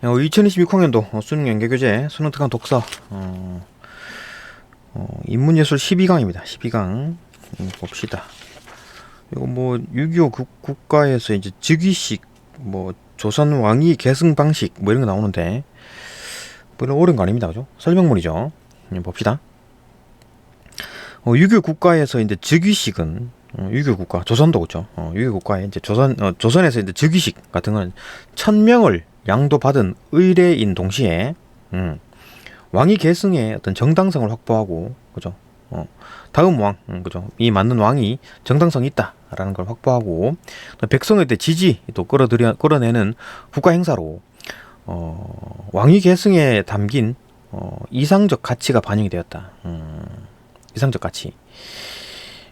2026학년도 수능 연계교재 수능 특강 독서 인문예술 12강입니다. 12강 봅시다. 이거 뭐 6.25 국가에서 이제 즉위식, 뭐 조선 왕위 계승 방식 뭐 이런 거 나오는데 별로 어려운 거 아닙니다, 그죠? 설명문이죠. 봅시다. 6.25 국가에서 이제 즉위식은 6.25 국가 조선도 그죠? 6.25 국가에 이제 조선에서 이제 즉위식 같은 건 1000명을 양도받은 의례인 동시에 왕위 계승의 어떤 정당성을 확보하고, 그죠? 다음 왕, 그죠? 이 맞는 왕이 정당성이 있다라는 걸 확보하고, 또 백성의 지지 또 끌어내는 국가 행사로 왕위 계승에 담긴 이상적 가치가 반영이 되었다. 이상적 가치.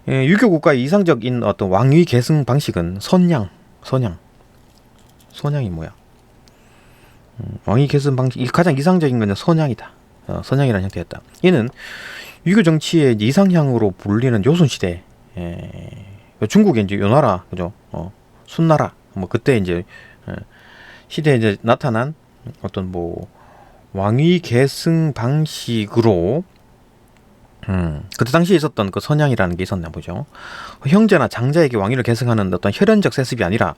6.25 국가의 이상적인 어떤 왕위 계승 방식은 선양이 뭐야? 왕위 계승 방식 가장 이상적인 건 선양이다. 선양이라는 형태였다. 이는 유교 정치의 이상향으로 불리는 조선시대, 중국의 이제 요나라, 그죠? 순나라, 뭐 그때 이제 시대에 이제 나타난 어떤 뭐 왕위 계승 방식으로 그때 당시에 있었던 그 선양이라는 게 있었나 보죠. 형제나 장자에게 왕위를 계승하는 어떤 혈연적 세습이 아니라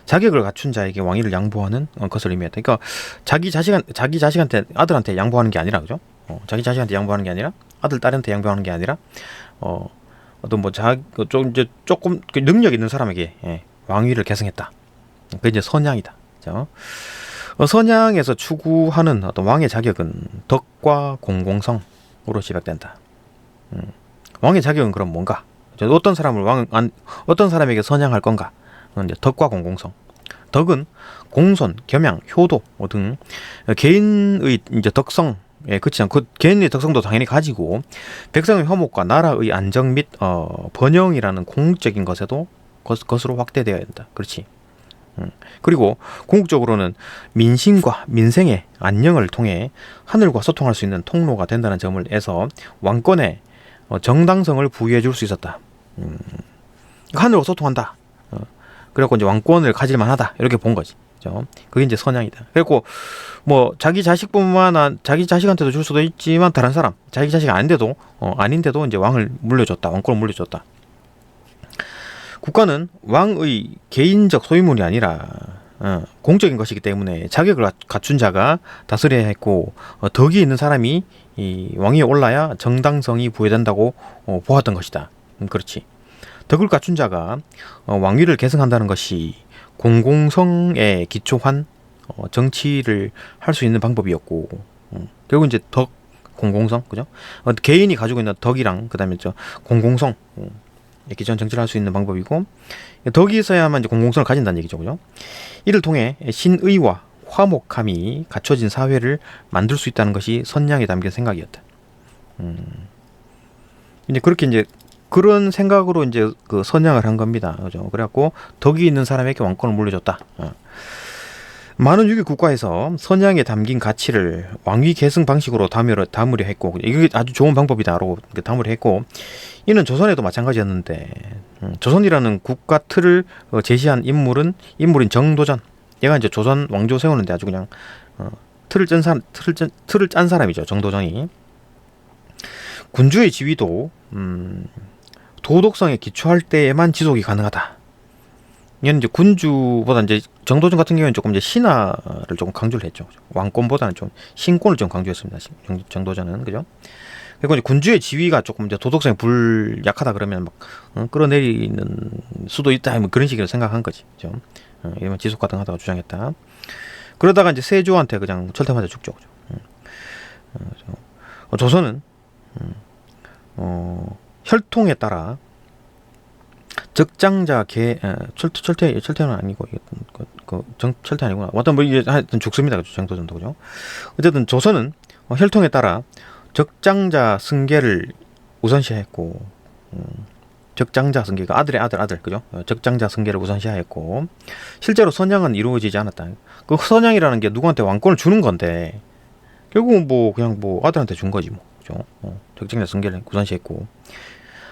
자격을 갖춘 자에게 왕위를 양보하는 것을 의미했다. 그러니까 자기 자식한테 아들한테 양보하는 게 아니라, 그죠? 자기 자식한테 양보하는 게 아니라 아들 딸한테 양보하는 게 아니라 어떤 뭐 이제 조금 능력 있는 사람에게 왕위를 계승했다. 그게 이제 선양이다. 그죠? 선양에서 추구하는 어떤 왕의 자격은 덕과 공공성으로 지적된다. 왕의 자격은 그럼 뭔가? 어떤 사람에게 선양할 건가? 이제 덕과 공공성. 덕은 공손, 겸양, 효도 등 개인의 이제 덕성, 그렇지 않고 개인의 덕성도 당연히 가지고 백성의 화목과 나라의 안정 및 번영이라는 공적인 것으로 확대되어야 된다. 그렇지. 그리고 궁극적으로는 민심과 민생의 안녕을 통해 하늘과 소통할 수 있는 통로가 된다는 점을 해서 왕권에 정당성을 부여해 줄 수 있었다. 하늘과 소통한다. 그래갖고 이제 왕권을 가질만 하다. 이렇게 본 거지. 그죠? 그게 이제 선양이다. 그래갖고 뭐 자기 자식한테도 줄 수도 있지만 다른 사람, 자기 자식 아닌데도 이제 왕권을 물려줬다. 국가는 왕의 개인적 소유물이 아니라 공적인 것이기 때문에 자격을 갖춘 자가 다스려야 했고, 덕이 있는 사람이 이 왕위에 올라야 정당성이 부여된다고 보았던 것이다. 그렇지. 덕을 갖춘 자가 왕위를 계승한다는 것이 공공성에 기초한 정치를 할 수 있는 방법이었고, 결국 이제 덕, 공공성, 그죠? 개인이 가지고 있는 덕이랑 그다음에 공공성, 이렇게 정치를 할 수 있는 방법이고, 덕이 있어야만 이제 공공성을 가진다는 얘기죠, 그죠? 이를 통해 신의와 화목함이 갖춰진 사회를 만들 수 있다는 것이 선양에 담긴 생각이었다. 이제 그렇게 이제 그런 생각으로 이제 그 선양을 한 겁니다, 그죠? 그래갖고 덕이 있는 사람에게 왕권을 물려줬다. 많은 유교 국가에서 선양에 담긴 가치를 왕위 계승 방식으로 담으려 했고, 이게 아주 좋은 방법이다라고 담으려 했고, 이는 조선에도 마찬가지였는데, 조선이라는 국가 틀을 제시한 인물인 정도전. 얘가 이제 조선 왕조 세우는데 아주 그냥 틀을 짠 사람이죠, 정도전이. 군주의 지위도 도덕성에 기초할 때에만 지속이 가능하다. 얘는 이제 군주보다 이제 정도전 같은 경우에는 조금 이제 신하를 조금 강조를 했죠. 왕권보다는 좀 신권을 좀 강조했습니다. 정도전은, 그죠? 그리고 이제 군주의 지위가 조금 이제 도덕성이 불약하다 그러면 막 끌어내리는 수도 있다, 뭐 그런 식으로 생각한 거지, 그죠? 이러면 지속 가능하다고 주장했다. 그러다가 이제 세조한테 그냥 철퇴 맞아 죽죠, 그죠? 조선은 혈통에 따라 적장자 철퇴는 아니고 철퇴 아니구나. 어떤 뭐 이게 하여튼 죽습니다, 그죠? 정도전도, 그죠? 어쨌든 조선은 혈통에 따라 적장자 승계를 우선시했고, 적장자 승계가 아들의 아들, 그죠? 적장자 승계를 우선시했고, 실제로 선양은 이루어지지 않았다. 그 선양이라는 게 누구한테 왕권을 주는 건데 결국은 뭐 그냥 뭐 아들한테 준 거지, 뭐, 그죠? 적장자 승계를 우선시했고,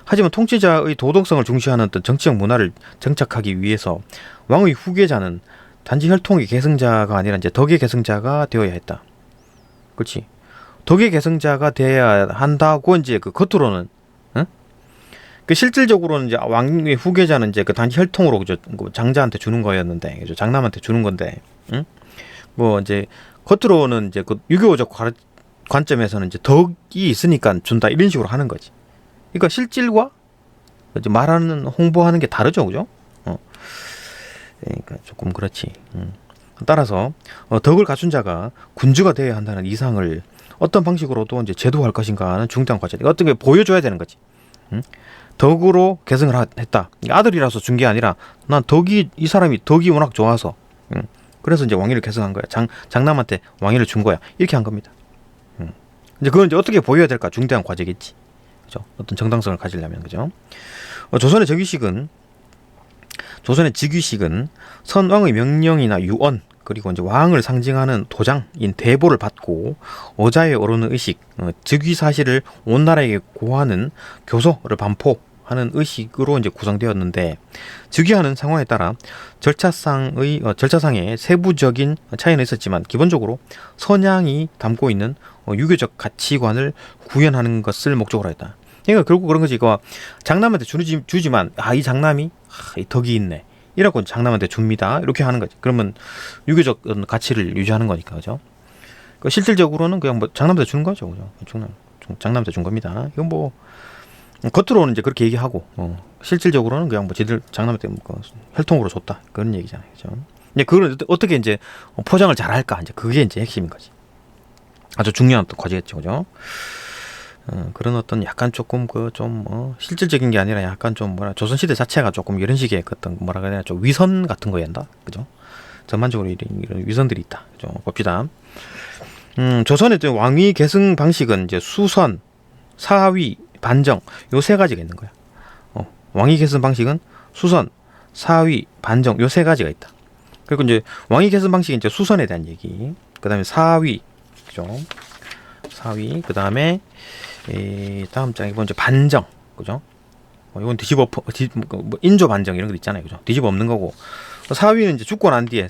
하지만 통치자의 도덕성을 중시하는 어떤 정치적 문화를 정착하기 위해서 왕의 후계자는 단지 혈통의 계승자가 아니라 이제 덕의 계승자가 되어야 했다. 그렇지. 덕의 계승자가 돼야 한다고 이제 그 겉으로는, 응? 그 실질적으로는 이제 왕의 후계자는 이제 그 단지 혈통으로 그저 장자한테 주는 거였는데, 그죠? 장남한테 주는 건데, 응? 뭐 이제 겉으로는 이제 그 유교적 관점에서는 이제 덕이 있으니까 준다 이런 식으로 하는 거지. 그러니까 실질과 이제 말하는 홍보하는 게 다르죠, 그죠? 그러니까 조금 그렇지. 따라서 덕을 갖춘 자가 군주가 되어야 한다는 이상을 어떤 방식으로도 이제 제도할 것인가는 중대한 과제. 어떤 게 보여줘야 되는 거지. 덕으로 계승을 했다. 아들이라서 준 게 아니라 난 이 사람이 덕이 워낙 좋아서 그래서 이제 왕위를 계승한 거야. 장남한테 왕위를 준 거야. 이렇게 한 겁니다. 이제 그건 이제 어떻게 보여야 될까? 중대한 과제겠지. 그죠? 어떤 정당성을 가지려면, 그죠? 조선의 즉위식은 선왕의 명령이나 유언, 그리고 이제 왕을 상징하는 도장인 대보를 받고 어자에 오르는 의식, 즉위 사실을 온 나라에게 고하는 교서를 반포하는 의식으로 이제 구성되었는데, 즉위하는 상황에 따라 절차상의 세부적인 차이는 있었지만 기본적으로 선양이 담고 있는 유교적 가치관을 구현하는 것을 목적으로 했다. 그러니까 결국 그런 거지. 이거 장남한테 주지만 이 장남이 이 덕이 있네. 이라고 장남한테 줍니다. 이렇게 하는 거지. 그러면 유교적 가치를 유지하는 거니까, 그죠? 실질적으로는 그냥 뭐 장남한테 주는 거죠, 그죠? 장남한테 준 겁니다. 이건 뭐 겉으로는 이제 그렇게 얘기하고, 실질적으로는 그냥 뭐 지들 장남한테 뭐 혈통으로 줬다 그런 얘기잖아요, 그죠? 이제 그걸 어떻게 이제 포장을 잘 할까, 이제 그게 이제 핵심인 거지. 아주 중요한 또 과제겠죠, 그죠? 그런 어떤 약간 조금 실질적인 게 아니라 약간 좀 조선시대 자체가 조금 이런 식의 어떤 뭐라 그래야 좀 위선 같은 거였다, 그죠? 전반적으로 이런 위선들이 있다, 그죠? 봅시다. 조선의 왕위 계승 방식은 이제 수선, 사위, 반정 요 세 가지가 있는 거야. 왕위 계승 방식은 수선, 사위, 반정 요 세 가지가 있다. 그리고 이제 왕위 계승 방식은 이제 수선에 대한 얘기, 그 다음에 사위, 그죠? 사위, 그 다음에 다음 장에 보면 반정, 그죠? 이건 인조 반정 이런 거 있잖아요, 그죠? 뒤집어 엎는 거고, 사위는 이제 죽고 난 뒤에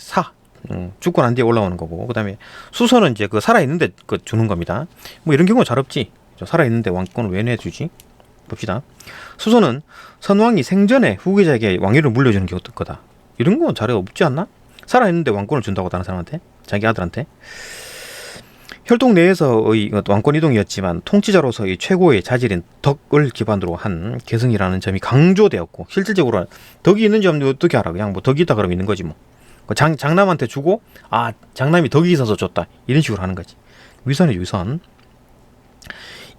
죽고 난 뒤에 올라오는 거고, 그 다음에 수선은 이제 그 살아 있는데 그 주는 겁니다. 뭐 이런 경우 잘 없지. 살아 있는데 왕권을 왜 내주지? 봅시다. 수선은 선왕이 생전에 후계자에게 왕위를 물려주는 게 어떨 거다. 이런 건 잘 없지 않나? 살아 있는데 왕권을 준다고 다른 사람한테, 자기 아들한테. 혈통 내에서의 왕권 이동이었지만 통치자로서의 최고의 자질인 덕을 기반으로 한 계승이라는 점이 강조되었고, 실질적으로 덕이 있는지 없는지 어떻게 알아? 그냥 뭐 덕이 있다 그러면 있는 거지 뭐. 장남한테 주고 장남이 덕이 있어서 줬다 이런 식으로 하는 거지. 위선이죠, 위선.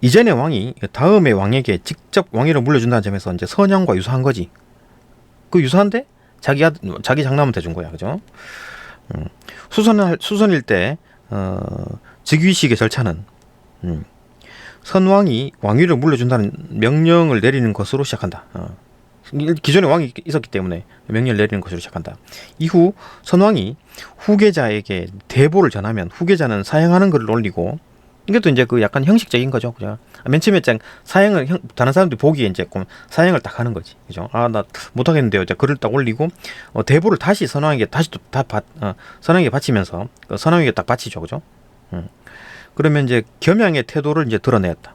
이전의 왕이 다음의 왕에게 직접 왕위를 물려준다는 점에서 이제 선양과 유사한 거지. 그 유사한데 자기 장남한테 준 거야, 그죠? 수선일 때 즉위식의 절차는 선왕이 왕위를 물려준다는 명령을 내리는 것으로 시작한다. 기존에 왕이 있었기 때문에 명령을 내리는 것으로 시작한다. 이후 선왕이 후계자에게 대보를 전하면 후계자는 사행하는 글을 올리고, 이것도 이제 그 약간 형식적인 거죠, 그죠? 맨 처음에 사행을 다른 사람들이 보기에 이제 사행을 딱 하는 거지, 그죠? 나 못하겠는데요. 이제 글을 딱 올리고 대보를 다시 선왕에게 선왕에게 바치면서 선왕에게 딱 바치죠, 그죠? 그러면 이제 겸양의 태도를 이제 드러내었다.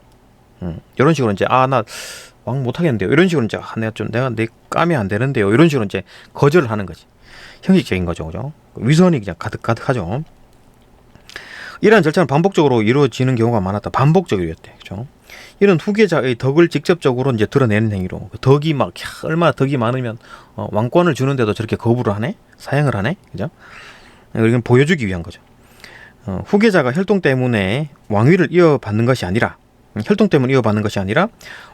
이런 식으로 이제 나 왕 못하겠는데요. 이런 식으로 이제 내가 내 까면 안 되는데요. 이런 식으로 이제 거절을 하는 거지. 형식적인 거죠, 그죠? 위선이 그냥 가득하죠. 이러한 절차는 반복적으로 이루어지는 경우가 많았다. 반복적이었대, 그죠? 이런 후계자의 덕을 직접적으로 이제 드러내는 행위로, 덕이 얼마나 덕이 많으면 왕권을 주는데도 저렇게 거부를 하네, 사양을 하네, 그죠? 이건 보여주기 위한 거죠. 후계자가 혈통 때문에 왕위를 이어받는 것이 아니라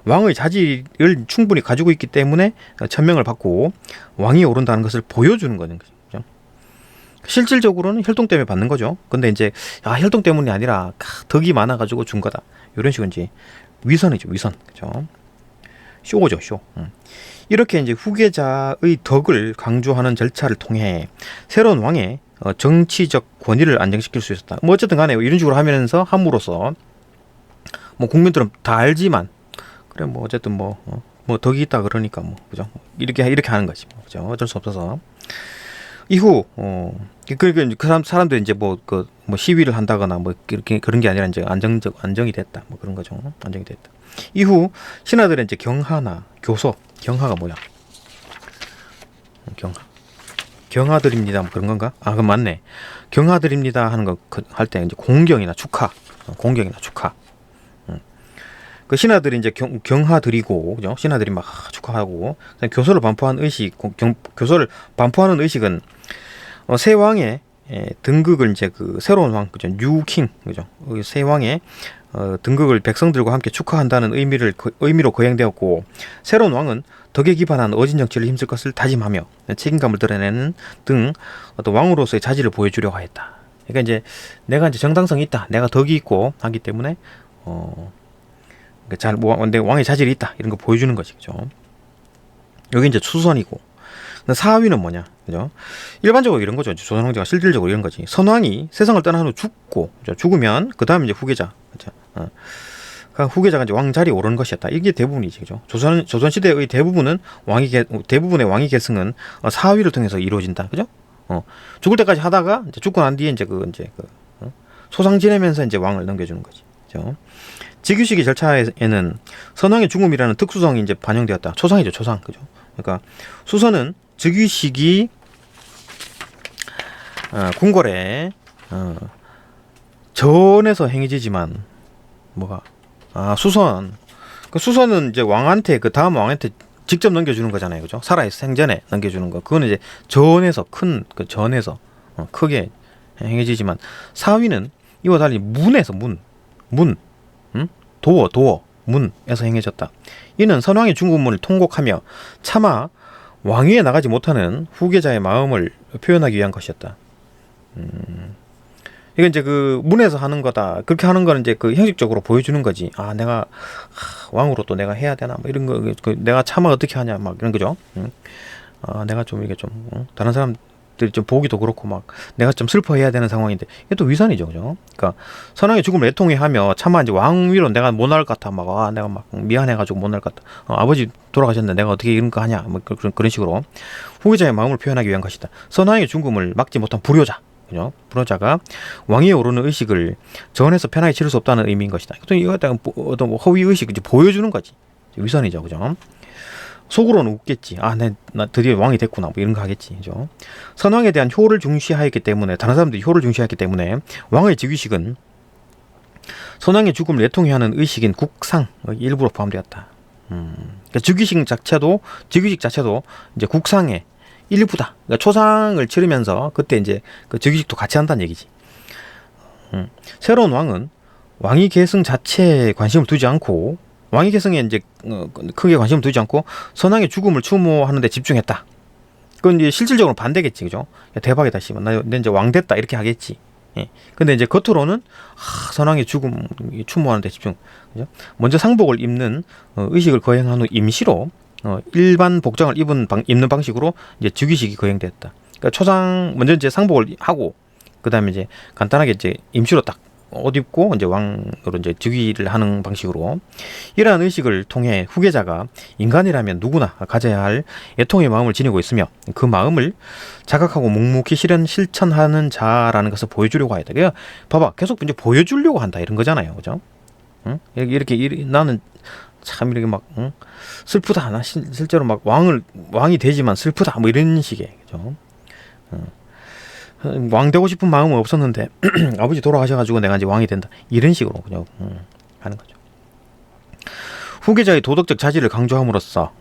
왕의 자질을 충분히 가지고 있기 때문에 천명을 받고 왕위에 오른다는 것을 보여주는 거죠. 실질적으로는 혈통 때문에 받는 거죠. 근데 이제 혈통 때문이 아니라 덕이 많아가지고 준 거다. 이런 식으로 이제 위선이죠, 위선, 그죠? 쇼죠, 쇼. 이렇게 이제 후계자의 덕을 강조하는 절차를 통해 새로운 왕의 정치적 권위를 안정시킬 수 있었다. 뭐 어쨌든 간에 이런 식으로 함으로써 뭐 국민들은 다 알지만, 그래 뭐 어쨌든 뭐 덕이 있다 그러니까 뭐, 그죠? 이렇게 하는 거지, 그죠? 어쩔 수 없어서. 이후 사람들이 이제 뭐 시위를 한다거나 뭐 이렇게 그런 게 아니라 이제 안정이 됐다. 뭐 그런 거죠. 안정이 됐다. 이후 신하들은 이제 경하나 교서, 경하가 뭐야? 경하드립니다. 뭐 그런 건가? 아, 그럼 맞네. 경하드립니다 하는 거 할 때 이제 공경이나 축하. 그 신하들이 이제 경하드리고, 그죠? 신하들이 막 축하하고, 교서를 반포하는 의식은 새 왕의 등극을 이제 그 새로운 왕, 그죠? 뉴킹, 그죠? 새 왕의 등극을 백성들과 함께 축하한다는 의미로 거행되었고, 새로운 왕은 덕에 기반한 어진 정치를 힘쓸 것을 다짐하며 책임감을 드러내는 등 어떤 왕으로서의 자질을 보여주려고 했다. 그러니까 이제 내가 이제 정당성이 있다, 내가 덕이 있고 하기 때문에 내 왕의 자질이 있다 이런 거 보여주는 거지, 그죠? 여기 이제 수선이고, 사위는 뭐냐, 그죠? 일반적으로 이런 거죠. 조선 황제가 실질적으로 이런 거지. 선왕이 세상을 떠난 후 죽고, 그죠? 죽으면 그 다음 이제 후계자, 그죠? 후계자가 이제 왕 자리에 오르는 것이었다. 이게 대부분이지, 그죠? 조선 시대의 대부분의 왕위 계승은 사위를 통해서 이루어진다, 그죠? 죽을 때까지 하다가 이제 죽고 난 뒤에 이제 소상 지내면서 이제 왕을 넘겨주는 거지, 그죠? 즉위식의 절차에는 선왕의 죽음이라는 특수성이 이제 반영되었다. 초상이죠, 초상, 그죠? 그러니까 수선은 즉위식이 궁궐에 전에서 행해지지만 수선은 이제 왕한테, 그 다음 왕한테 직접 넘겨주는 거잖아요, 그죠? 살아있어 생전에 넘겨주는 거. 그거는 이제 전에서 크게 행해지지만, 사위는 이와 달리 문에서 문에서 행해졌다. 이는 선왕의 죽음을 통곡하며 차마 왕위에 나가지 못하는 후계자의 마음을 표현하기 위한 것이었다. 이건 이제 그 문에서 하는 거다. 그렇게 하는 거는 이제 그 형식적으로 보여주는 거지. 아, 내가 왕으로 또 내가 해야 되나, 뭐 이런 거, 내가 차마 어떻게 하냐, 막 이런 거죠. 아, 내가 좀 이게 좀 다른 사람들이 좀 보기도 그렇고 막 내가 좀 슬퍼해야 되는 상황인데, 이게 또 위선이죠, 그죠? 그러니까 선왕의 죽음을 애통해하며 차마 이제 왕위로 내가 못 나갈 것 같아, 내가 막 미안해가지고 못 나갈 것 같다. 아버지 돌아가셨는데 내가 어떻게 이런 거 하냐, 뭐 그런 식으로 후계자의 마음을 표현하기 위한 것이다. 선왕의 죽음을 막지 못한 불효자가 왕위에 오르는 의식을 전에서 편하게 치를 수 없다는 의미인 것이다. 이거 어떤 허위 의식 이제 보여주는 거지. 위선이죠, 그죠? 속으로는 웃겠지. 아, 나 드디어 왕이 됐구나, 뭐 이런 거 하겠지, 그죠? 선왕에 대한 효를 중시하였기 때문에, 다른 사람들이 효를 중시하였기 때문에 왕의 즉위식은 선왕의 죽음을 애통해하는 의식인 국상 일부로 포함되었다. 그러니까 즉위식 자체도 이제 국상의 일부다. 그러니까 초상을 치르면서 그때 이제 그 즉위식도 같이 한다는 얘기지. 새로운 왕은 왕위 계승 자체에 관심을 두지 않고, 왕위 계승에 이제 크게 관심을 두지 않고 선왕의 죽음을 추모하는 데 집중했다. 그건 이제 실질적으로 반대겠지, 그죠? 야, 대박이다, 씨발. 나 이제 왕 됐다, 이렇게 하겠지. 예. 근데 이제 겉으로는 선왕의 죽음 추모하는 데 집중. 그죠? 먼저 상복을 입는 의식을 거행한 후 임시로 일반 복장을 입는 방식으로 이제 즉위식이 거행됐다. 그러니까 먼저 이제 상복을 하고, 그 다음에 이제 간단하게 이제 임시로 딱 옷 입고 이제 왕으로 이제 즉위를 하는 방식으로, 이러한 의식을 통해 후계자가 인간이라면 누구나 가져야 할 애통의 마음을 지니고 있으며 그 마음을 자각하고 묵묵히 실천하는 자라는 것을 보여주려고 하였다. 그러니까 봐봐, 계속 이제 보여주려고 한다, 이런 거잖아요, 그죠? 응? 이렇게 나는 참 이렇게 막 슬프다. 나 실제로 막 왕이 되지만 슬프다. 뭐 이런 식의, 그죠? 왕 되고 싶은 마음은 없었는데 아버지 돌아가셔가지고 내가 이제 왕이 된다. 이런 식으로 그냥 하는 거죠. 후계자의 도덕적 자질을 강조함으로써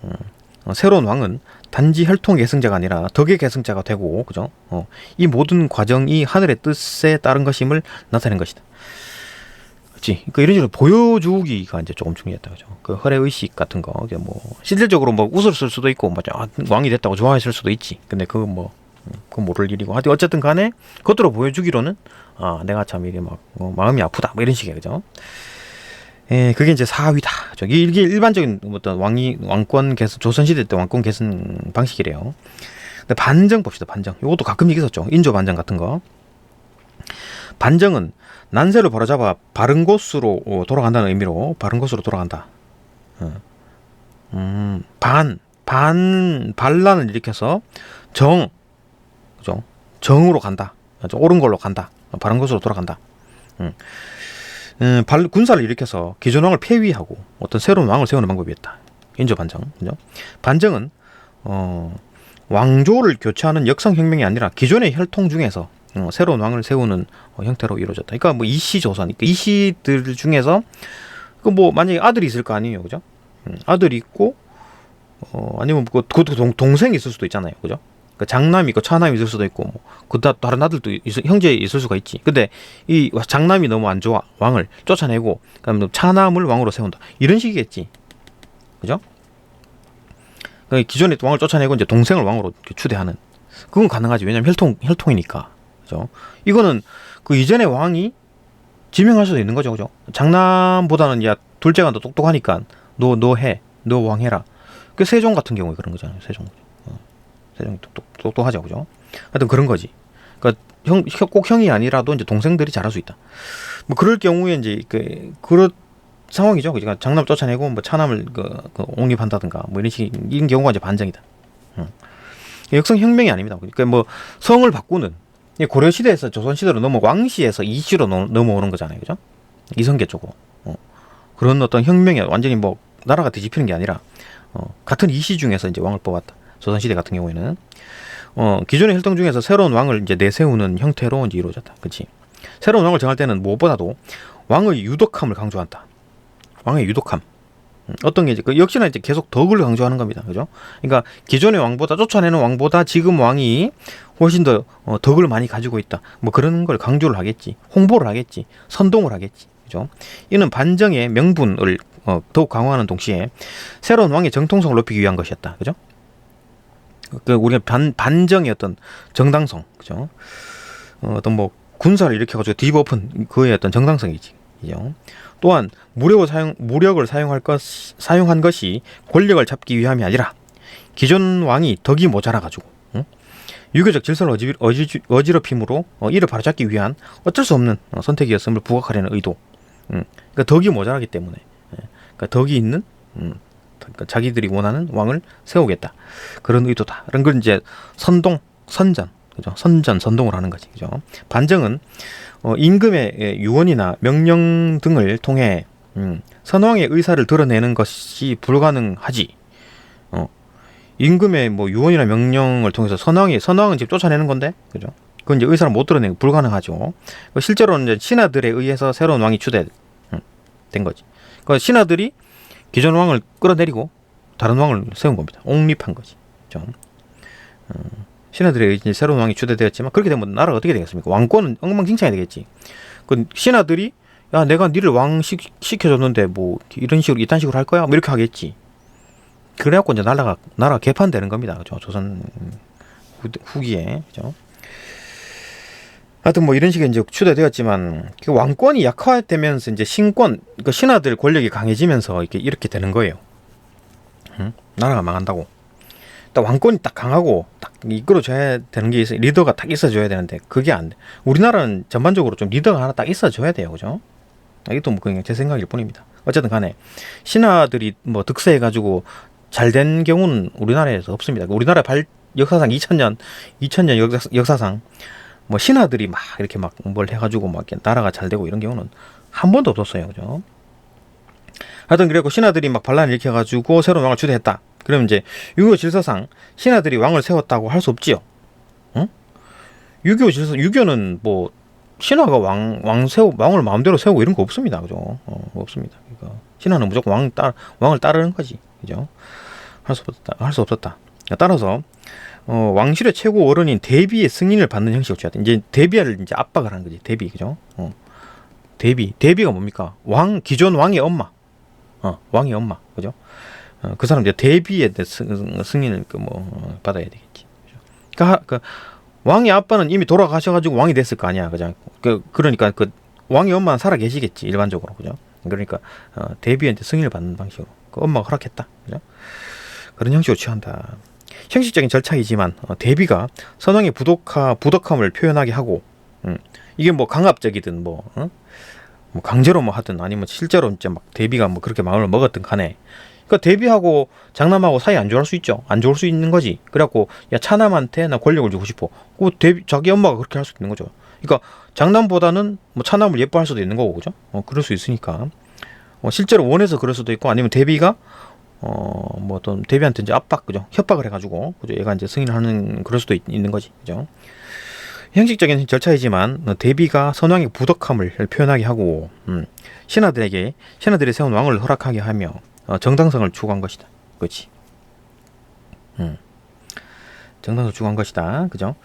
새로운 왕은 단지 혈통 계승자가 아니라 덕의 계승자가 되고, 그죠? 이 모든 과정이 하늘의 뜻에 따른 것임을 나타낸 것이다. 그렇지. 그러니까 이런 식으로 보여주기가 이제 조금 중요했다, 그죠? 그 허례 의식 같은 거, 뭐 실질적으로 뭐 웃을 수도 있고, 왕이 됐다고 좋아했을 수도 있지. 근데 그건 모를 일이고. 하여튼 어쨌든 간에 겉으로 보여주기로는 내가 참 이게 막 마음이 아프다, 뭐 이런 식이에요, 그죠? 예, 그게 이제 사위다. 이게 일반적인 어떤 왕권 개선, 조선시대 때 왕권 개선 방식이래요. 근데 반정 봅시다, 반정. 이것도 가끔 얘기 있었죠. 인조 반정 같은 거. 반정은 난세를 바로잡아 바른 곳으로 돌아간다는 의미로, 바른 곳으로 돌아간다. 반란을 일으켜서 그죠? 정으로 간다. 옳은 걸로 간다. 바른 것으로 돌아간다. 군사를 일으켜서 기존 왕을 폐위하고 어떤 새로운 왕을 세우는 방법이었다. 인조 반정. 그죠? 반정은 왕조를 교체하는 역성혁명이 아니라 기존의 혈통 중에서 새로운 왕을 세우는 형태로 이루어졌다. 그러니까 뭐 이씨조선, 그러니까 이씨들 중에서 그 뭐 만약에 아들이 있을 거 아니에요, 그죠? 아들이 있고 아니면 그것도 동생이 있을 수도 있잖아요, 그죠? 그 장남이 있고 차남이 있을 수도 있고 뭐 그다 다른 아들도 형제 있을 수가 있지. 근데 이 장남이 너무 안 좋아 왕을 쫓아내고 그다음에 차남을 왕으로 세운다. 이런 식이겠지, 그죠? 그러니까 기존의 왕을 쫓아내고 이제 동생을 왕으로 추대하는 그건 가능하지. 왜냐면 혈통이니까, 그죠? 이거는 그 이전의 왕이 지명할 수도 있는 거죠, 그죠? 장남보다는 야 둘째가 더 똑똑하니까 너 왕해라. 그 세종 같은 경우에 그런 거잖아요. 세종이 똑똑하죠, 그죠? 하여튼 그런 거지. 그러니까 꼭 형이 아니라도 이제 동생들이 잘할 수 있다. 뭐 그럴 경우에 이제 그런 상황이죠. 그러니까 장남 쫓아내고 뭐 차남을 옹립한다든가 뭐 이런 경우가 이제 반정이다. 역성혁명이 아닙니다. 그러니까 뭐 성을 바꾸는 고려 시대에서 조선 시대로 왕시에서 이시로 넘어오는 거잖아요, 그죠? 이성계 쪽으로 그런 어떤 혁명이 완전히 뭐 나라가 뒤집히는 게 아니라 같은 이시 중에서 이제 왕을 뽑았다. 조선 시대 같은 경우에는 기존의 혈통 중에서 새로운 왕을 이제 내세우는 형태로 이제 이루어졌다. 그렇지? 새로운 왕을 정할 때는 무엇보다도 왕의 유독함을 강조한다. 왕의 유독함. 어떤 게 이제 역시나 이제 계속 덕을 강조하는 겁니다. 그죠? 그러니까 기존의 왕보다 쫓아내는 왕보다 지금 왕이 훨씬 더 덕을 많이 가지고 있다. 뭐 그런 걸 강조를 하겠지. 홍보를 하겠지. 선동을 하겠지. 그죠? 이는 반정의 명분을 더욱 강화하는 동시에 새로운 왕의 정통성을 높이기 위한 것이었다. 그죠? 우리가 반정의 어떤 정당성, 그죠? 어떤 뭐 군사를 일으켜가지고 뒤엎은 그의 어떤 정당성이지. 그죠? 또한 무력을 사용한 것이 권력을 잡기 위함이 아니라 기존 왕이 덕이 모자라가지고 유교적 질서를 어지럽힘으로 이를 바로잡기 위한 어쩔 수 없는 선택이었음을 부각하려는 의도. 그러니까 덕이 모자라기 때문에, 그러니까 덕이 있는 그러니까 자기들이 원하는 왕을 세우겠다. 그런 의도다. 그런 걸 이제 선전, 그죠? 선동을 하는 거지, 그죠? 반정은 임금의 유언이나 명령 등을 통해 선왕의 의사를 드러내는 것이 불가능하지. 임금의 뭐 유언이나 명령을 통해서 선왕은 지금 쫓아내는 건데, 그죠? 그건 이제 의사를 못 드러내고 불가능하죠. 실제로는 이제 신하들에 의해서 새로운 왕이 추대된 거지. 그 신하들이 기존 왕을 끌어내리고 다른 왕을 세운 겁니다. 옹립한 거지. 신하들에 의해 새로운 왕이 추대되었지만 그렇게 되면 나라가 어떻게 되겠습니까? 왕권은 엉망진창이 되겠지. 그 신하들이 야 내가 니를 왕 시켜줬는데 뭐 이딴 식으로 할 거야? 뭐 이렇게 하겠지. 그래갖고 이제 나라가 개판되는 겁니다. 그죠? 조선 후기에, 그죠? 하여튼 뭐 이런 식의 이제 추대되었지만 그 왕권이 약화되면서 이제 그 신하들 권력이 강해지면서 이렇게 되는 거예요. 나라가 망한다고. 딱 왕권이 딱 강하고 딱 이끌어줘야 되는 게 있어. 리더가 딱 있어줘야 되는데 그게 안 돼. 우리나라는 전반적으로 좀 리더가 하나 딱 있어줘야 돼요, 그죠? 이것도 뭐 그냥 제 생각일 뿐입니다. 어쨌든 간에 신하들이 뭐 득세해가지고 잘 된 경우는 우리나라에서 없습니다. 우리나라 역사상 2000년 역사상 뭐 신하들이 막 이렇게 막 뭘 해가지고 막 나라가 잘 되고 이런 경우는 한 번도 없었어요, 그죠? 하여튼 그래갖고 신하들이 막 반란을 일으켜가지고 새로운 왕을 추대했다. 그러면 이제 유교 질서상 신하들이 왕을 세웠다고 할 수 없지요. 응? 유교는 뭐 신하가 왕을 마음대로 세우고 이런 거 없습니다, 그죠? 없습니다. 그러니까 신하는 무조건 왕을 따르는 거지, 그죠? 할 수 없었다. 따라서 왕실의 최고 어른인 대비의 승인을 받는 형식을 취했다. 이제 대비를 이제 압박을 하는 거지, 대비, 그죠? 대비가 뭡니까? 기존 왕의 엄마, 왕의 엄마, 그죠? 그 사람 이제 대비의 승인을 받아야 되겠지. 그러니까 왕의 아빠는 이미 돌아가셔가지고 왕이 됐을 거 아니야, 그죠? 그러니까 왕의 엄마는 살아 계시겠지, 일반적으로, 그죠? 그러니까 대비한테 승인을 받는 방식으로 그 엄마가 허락했다, 그죠? 그런 형식으로 취한다. 형식적인 절차이지만 대비가 선왕의 부덕함을 표현하게 하고, 이게 뭐 강압적이든 뭐 강제로 뭐 하든 아니면 실제로 이제 막 대비가 뭐 그렇게 마음을 먹었든 간에 그러니까 대비하고 장남하고 사이 안 좋을 수 있죠. 안 좋을 수 있는 거지. 그래갖고 야 차남한테 나 권력을 주고 싶어. 그 대비 자기 엄마가 그렇게 할 수 있는 거죠. 그러니까 장남보다는 뭐 차남을 예뻐할 수도 있는 거고 그죠? 그럴 수 있으니까 실제로 원해서 그럴 수도 있고 아니면 대비가 뭐 어떤 대비한테 이제 압박 그죠? 협박을 해가지고 그죠? 얘가 이제 승인을 하는 그럴 수도 있는 거지 그죠? 형식적인 절차이지만 대비가 선왕의 부덕함을 표현하게 하고 신하들이 세운 왕을 허락하게 하며 정당성을 추구한 것이다. 그렇지? 정당성을 추구한 것이다. 그죠?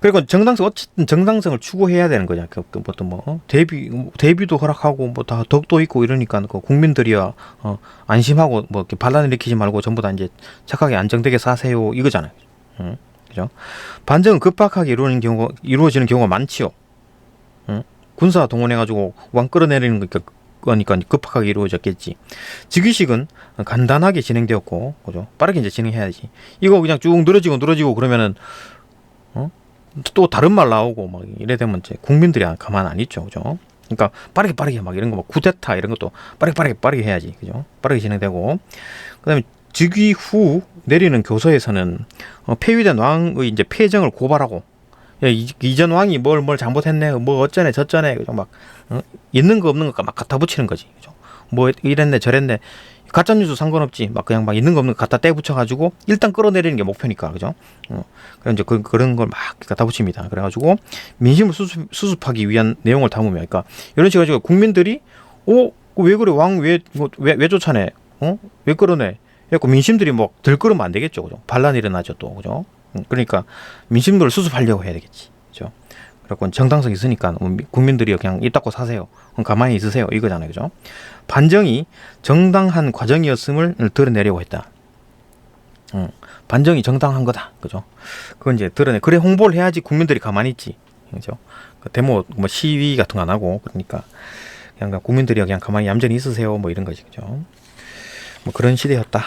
그리고 어쨌든 정당성을 추구해야 되는 거냐. 어떤 대비도 허락하고 뭐 다 덕도 있고 이러니까 그 국민들이야 안심하고 뭐 이렇게 반란을 일으키지 말고 전부 다 이제 착하게 안정되게 사세요 이거잖아요. 그죠? 반정은 급박하게 이루어지는 경우가 많지요. 군사 동원해가지고 왕 끌어내리는 거니까 급박하게 이루어졌겠지. 즉위식은 간단하게 진행되었고, 그죠? 빠르게 이제 진행해야지. 이거 그냥 쭉 늘어지고 그러면은 또 다른 말 나오고 막 이래 되면 이제 국민들이 가만 안 있죠, 그죠? 그러니까 빠르게 막 이런 거 막 쿠데타 이런 것도 빠르게 해야지, 그죠? 빠르게 진행되고, 그다음에 즉위 후 내리는 교서에서는 폐위된 왕의 이제 폐정을 고발하고, 야, 이전 왕이 뭘 잘못했네, 뭐 어쩌네 저쩌네, 그죠? 막 있는 거 없는 거 막 갖다 붙이는 거지, 그죠? 뭐 이랬네 저랬네. 가짜뉴스 상관없지. 막 그냥 막 있는 거 없는 거 갖다 떼붙여가지고 일단 끌어내리는 게 목표니까, 그죠? 그래서 이제 그런 걸 막 갖다 붙입니다. 그래가지고 민심을 수습하기 위한 내용을 담으며, 그러니까 이런 식으로 가지고 국민들이 왜 그래 왕 왜 쫓아내? 왜 끌어내? 그래갖고 민심들이 뭐 들끓으면 안 되겠죠, 그죠? 반란이 일어나죠 또, 그죠? 그러니까 민심들을 수습하려고 해야 되겠지, 그죠? 그래갖고 정당성이 있으니까 국민들이 그냥 입 닫고 사세요. 가만히 있으세요. 이거잖아요, 그죠? 반정이 정당한 과정이었음을 드러내려고 했다. 반정이 정당한 거다, 그죠? 그건 이제 그래 홍보를 해야지 국민들이 가만히 있지, 그죠? 그 데모 뭐 시위 같은 거 안 하고 그러니까 그냥 국민들이 그냥 가만히 얌전히 있으세요, 뭐 이런 거지, 그죠? 뭐 그런 시대였다.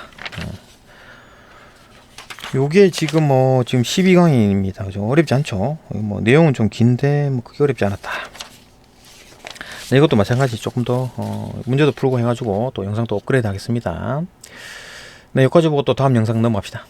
요게 지금 지금 12강입니다. 그죠? 어렵지 않죠? 뭐 내용은 좀 긴데 뭐 그게 어렵지 않았다. 네, 이것도 마찬가지 조금 더 문제도 풀고 해가지고 또 영상 또 업그레이드 하겠습니다. 네, 여기까지 보고 또 다음 영상 넘어갑시다.